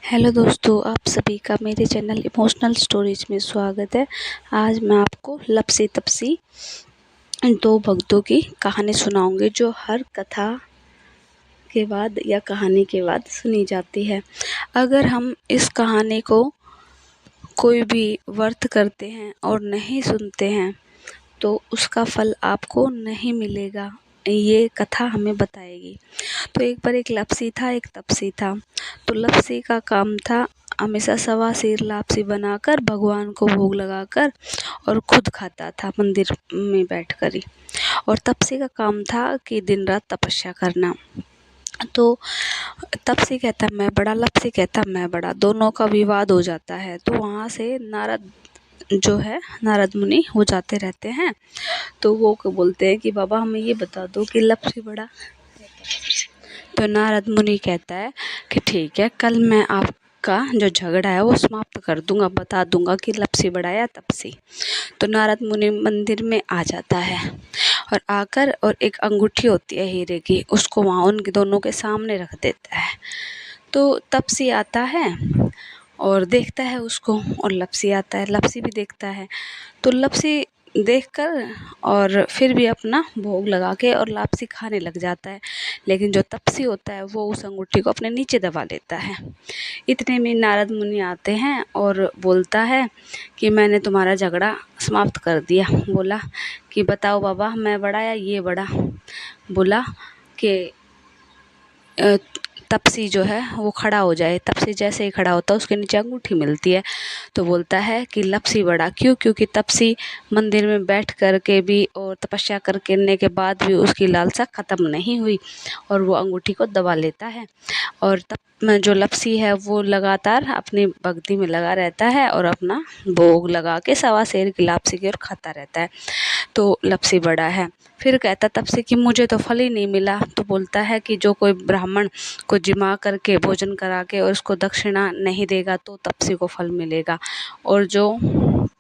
Hello दोस्तों, आप सभी का मेरे चैनल इमोशनल स्टोरीज में स्वागत है। आज मैं आपको लपसी तपसी दो भक्तों की कहानी सुनाऊंगी जो हर कथा के बाद या कहानी के बाद सुनी जाती है। अगर हम इस कहानी को कोई भी व्रत करते हैं और नहीं सुनते हैं तो उसका फल आपको नहीं मिलेगा, ये कथा हमें बताएगी। तो एक बार एक लपसी था, एक तपसी था। तो लपसी का काम था हमेशा सवा सेर लापसी बनाकर भगवान को भोग लगाकर और खुद खाता था मंदिर में बैठकर ही। और तपसी का काम था कि दिन रात तपस्या करना। तो तपसी कहता मैं बड़ा, लपसी कहता मैं बड़ा, दोनों का विवाद हो जाता है। तो वहाँ से नारद जो है, नारद मुनि हो जाते रहते हैं। तो वो बोलते हैं कि बाबा हमें ये बता दो कि लपसी बड़ा। तो नारद मुनि कहता है कि ठीक है, कल मैं आपका जो झगड़ा है वो समाप्त कर दूंगा, बता दूंगा कि लपसी बड़ा या तपसी। तो नारद मुनि मंदिर में आ जाता है और आकर और एक अंगूठी होती है हीरे की, उसको वहाँ उनके दोनों के सामने रख देता है। तो तपसी आता है और देखता है उसको, और लपसी आता है, लपसी भी देखता है। तो लपसी देखकर और फिर भी अपना भोग लगा के और लापसी खाने लग जाता है। लेकिन जो तपसी होता है वो उस अंगूठी को अपने नीचे दबा लेता है। इतने में नारद मुनि आते हैं और बोलता है कि मैंने तुम्हारा झगड़ा समाप्त कर दिया। बोला कि बताओ बाबा, मैं बड़ा या ये बड़ा। बोला कि तपसी जो है वो खड़ा हो जाए। तपसी जैसे ही खड़ा होता है उसके नीचे अंगूठी मिलती है। तो बोलता है कि लपसी बड़ा। क्यों? क्योंकि तपसी मंदिर में बैठ कर के भी और तपस्या करने के बाद भी उसकी लालसा ख़त्म नहीं हुई और वो अंगूठी को दबा लेता है। और तब जो लपसी है वो लगातार अपनी भक्ति में लगा रहता है और अपना भोग लगा के सवा सेर की लापसी की ओर खाता रहता है। तो लपसी बड़ा है। फिर कहता तपसी कि मुझे तो फल ही नहीं मिला। तो बोलता है कि जो कोई ब्राह्मण को जिमा करके भोजन करा के और उसको दक्षिणा नहीं देगा तो तपसी को फल मिलेगा, और जो